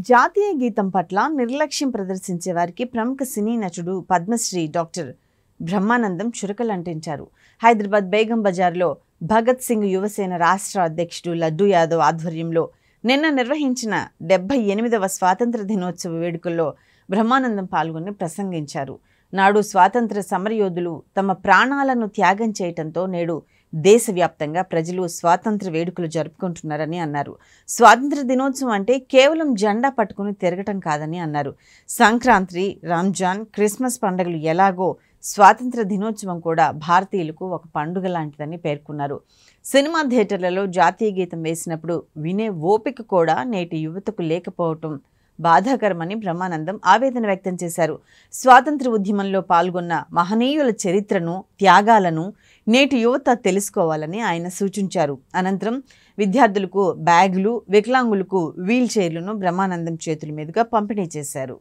జాతీయ గీతం పట్ల నిర్లక్ష్యం ప్రదర్శించే వారికి ప్రముఖ సినీ నటుడు పద్మశ్రీ డాక్టర్ బ్రహ్మానందం చురకలంటించారు. హైదరాబాద్ బేగం బజార్లో భగత్ సింగ్ యువసేన రాష్ట్ర అధ్యక్షుడు లడ్డూ యాదవ్ ఆధ్వర్యంలో నిన్న నిర్వహించిన 78వ స్వాతంత్ర దినోత్సవ వేడుకల్లో బ్రహ్మానందం పాల్గొని ప్రసంగించారు. నాడు స్వాతంత్ర సమరయోధులు తమ ప్రాణాలను త్యాగం చేయటంతో నేడు దేశవ్యాప్తంగా ప్రజలు స్వాతంత్ర వేడుకలు జరుపుకుంటున్నారని అన్నారు. స్వాతంత్ర దినోత్సవం అంటే కేవలం జెండా పట్టుకుని తిరగటం కాదని అన్నారు. సంక్రాంతి, రంజాన్, క్రిస్మస్ పండుగలు ఎలాగో స్వాతంత్ర దినోత్సవం కూడా భారతీయులకు ఒక పండుగ లాంటిదని పేర్కొన్నారు. సినిమా థియేటర్లలో జాతీయ గీతం వేసినప్పుడు వినే ఓపిక కూడా నేటి యువతకు లేకపోవటం బాధాకరమని బ్రహ్మానందం ఆవేదన వ్యక్తం చేశారు. స్వాతంత్ర ఉద్యమంలో పాల్గొన్న మహనీయుల చరిత్రను, త్యాగాలను నేటి యువత తెలుసుకోవాలని ఆయన సూచించారు. అనంతరం విద్యార్థులకు బ్యాగులు, వికలాంగులకు వీల్ చైర్లను బ్రహ్మానందం చేతుల మీదుగా పంపిణీ చేశారు.